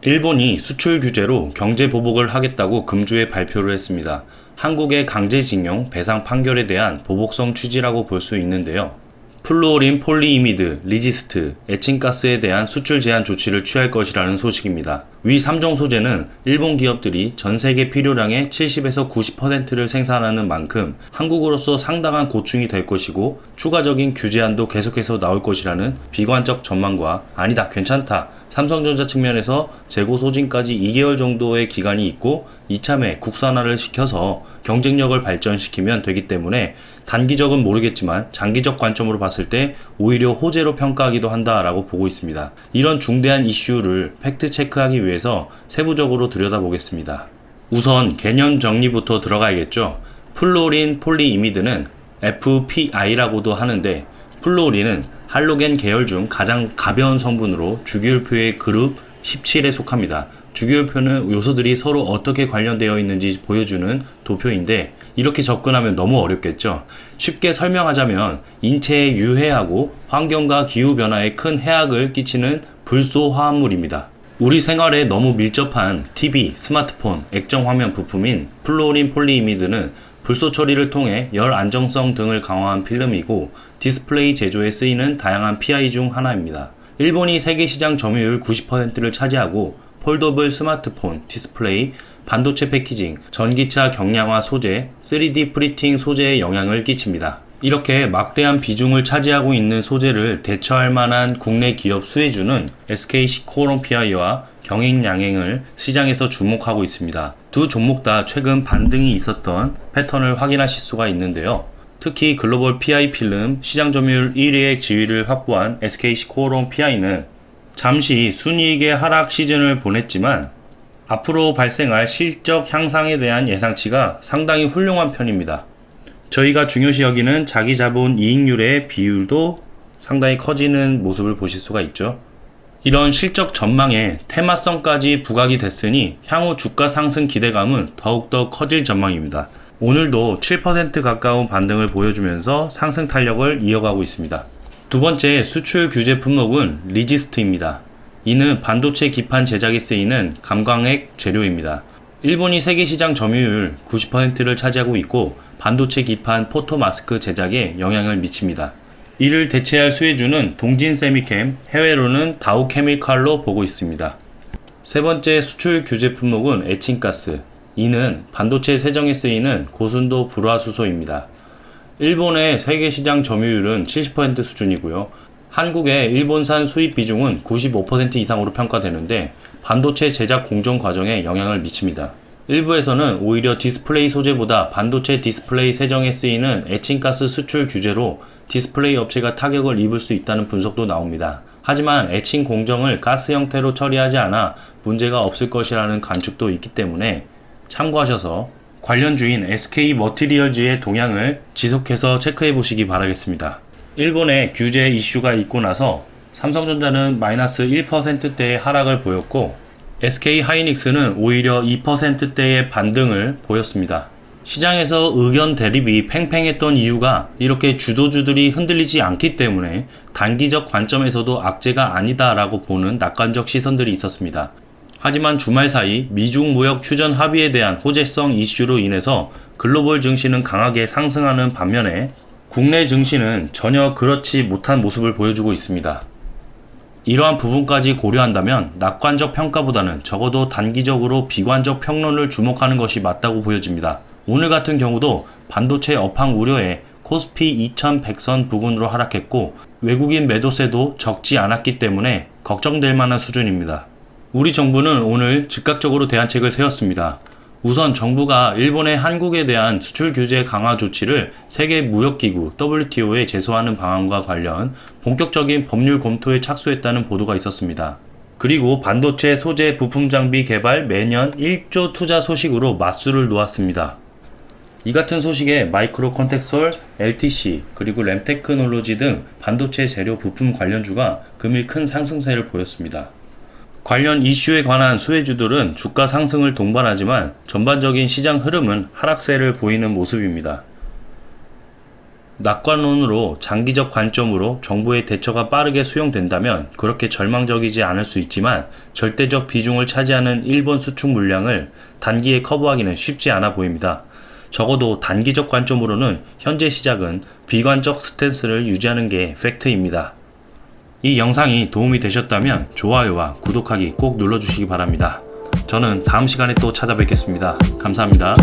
일본이 수출 규제로 경제 보복을 하겠다고 금주에 발표를 했습니다. 한국의 강제징용 배상 판결에 대한 보복성 취지라고 볼 수 있는데요. 플루오린 폴리이미드, 리지스트, 에칭가스에 대한 수출 제한 조치를 취할 것이라는 소식입니다. 위 3종 소재는 일본 기업들이 전 세계 필요량의 70에서 90%를 생산하는 만큼 한국으로서 상당한 고충이 될 것이고 추가적인 규제안도 계속해서 나올 것이라는 비관적 전망과 아니다, 괜찮다, 삼성전자 측면에서 재고 소진까지 2개월 정도의 기간이 있고 이참에 국산화를 시켜서 경쟁력을 발전시키면 되기 때문에 단기적은 모르겠지만 장기적 관점으로 봤을 때 오히려 호재로 평가하기도 한다라고 보고 있습니다. 이런 중대한 이슈를 팩트 체크하기 위해서 세부적으로 들여다보겠습니다. 우선 개념 정리부터 들어가야겠죠. 플루오린 폴리이미드는 FPI라고도 하는데 플루오린은 할로겐 계열 중 가장 가벼운 성분으로 주기율표의 그룹 17에 속합니다. 주기율표는 요소들이 서로 어떻게 관련되어 있는지 보여주는 도표인데 이렇게 접근하면 너무 어렵겠죠. 쉽게 설명하자면 인체에 유해하고 환경과 기후변화에 큰 해악을 끼치는 불소 화합물입니다. 우리 생활에 너무 밀접한 TV, 스마트폰, 액정화면 부품인 플루오린 폴리이미드는 불소 처리를 통해 열 안정성 등을 강화한 필름이고 디스플레이 제조에 쓰이는 다양한 PI 중 하나입니다. 일본이 세계 시장 점유율 90%를 차지하고 폴더블 스마트폰, 디스플레이, 반도체 패키징, 전기차 경량화 소재, 3D 프린팅 소재에 영향을 끼칩니다. 이렇게 막대한 비중을 차지하고 있는 소재를 대처할 만한 국내 기업 수혜주는 SK 시코롬PI와 경익양행을 시장에서 주목하고 있습니다. 두 종목 다 최근 반등이 있었던 패턴을 확인하실 수가 있는데요. 특히 글로벌 PI 필름 시장 점유율 1위의 지위를 확보한 SK 시코롬PI는 잠시 순이익의 하락 시즌을 보냈지만 앞으로 발생할 실적 향상에 대한 예상치가 상당히 훌륭한 편입니다. 저희가 중요시 여기는 자기 자본 이익률의 비율도 상당히 커지는 모습을 보실 수가 있죠. 이런 실적 전망에 테마성까지 부각이 됐으니 향후 주가 상승 기대감은 더욱더 커질 전망입니다. 오늘도 7% 가까운 반등을 보여주면서 상승 탄력을 이어가고 있습니다. 두 번째 수출 규제 품목은 리지스트입니다. 이는 반도체 기판 제작에 쓰이는 감광핵 재료입니다. 일본이 세계 시장 점유율 90%를 차지하고 있고 반도체 기판 포토마스크 제작에 영향을 미칩니다. 이를 대체할 수혜주는 동진세미캠, 해외로는 다우케미칼로 보고 있습니다. 세 번째 수출 규제 품목은 에칭가스. 이는 반도체 세정에 쓰이는 고순도 불화수소입니다. 일본의 세계 시장 점유율은 70% 수준이고요. 한국의 일본산 수입 비중은 95% 이상으로 평가되는데 반도체 제작 공정 과정에 영향을 미칩니다. 일부에서는 오히려 디스플레이 소재보다 반도체 디스플레이 세정에 쓰이는 에칭가스 수출 규제로 디스플레이 업체가 타격을 입을 수 있다는 분석도 나옵니다. 하지만 에칭 공정을 가스 형태로 처리하지 않아 문제가 없을 것이라는 관측도 있기 때문에 참고하셔서 관련 주인 SK 머티리얼즈의 동향을 지속해서 체크해 보시기 바라겠습니다. 일본의 규제 이슈가 있고 나서 삼성전자는 마이너스 1%대의 하락을 보였고 SK 하이닉스는 오히려 2%대의 반등을 보였습니다. 시장에서 의견 대립이 팽팽했던 이유가 이렇게 주도주들이 흔들리지 않기 때문에 단기적 관점에서도 악재가 아니다라고 보는 낙관적 시선들이 있었습니다. 하지만 주말 사이 미중 무역 휴전 합의에 대한 호재성 이슈로 인해서 글로벌 증시는 강하게 상승하는 반면에 국내 증시는 전혀 그렇지 못한 모습을 보여주고 있습니다. 이러한 부분까지 고려한다면 낙관적 평가보다는 적어도 단기적으로 비관적 평론을 주목하는 것이 맞다고 보여집니다. 오늘 같은 경우도 반도체 업황 우려에 코스피 2100선 부근으로 하락했고 외국인 매도세도 적지 않았기 때문에 걱정될 만한 수준입니다. 우리 정부는 오늘 즉각적으로 대안책을 세웠습니다. 우선 정부가 일본의 한국에 대한 수출 규제 강화 조치를 세계무역기구 WTO에 제소하는 방안과 관련 본격적인 법률 검토에 착수했다는 보도가 있었습니다. 그리고 반도체 소재 부품 장비 개발 매년 1조 투자 소식으로 맞수를 놓았습니다. 이 같은 소식에 마이크로 컨텍솔, LTC, 그리고 램테크놀로지 등 반도체 재료 부품 관련주가 금일 큰 상승세를 보였습니다. 관련 이슈에 관한 수혜주들은 주가 상승을 동반하지만 전반적인 시장 흐름은 하락세를 보이는 모습입니다. 낙관론으로 장기적 관점으로 정부의 대처가 빠르게 수용된다면 그렇게 절망적이지 않을 수 있지만 절대적 비중을 차지하는 일본 수출 물량을 단기에 커버하기는 쉽지 않아 보입니다. 적어도 단기적 관점으로는 현재 시작은 비관적 스탠스를 유지하는 게 팩트입니다. 이 영상이 도움이 되셨다면 좋아요와 구독하기 꼭 눌러주시기 바랍니다. 저는 다음 시간에 또 찾아뵙겠습니다. 감사합니다.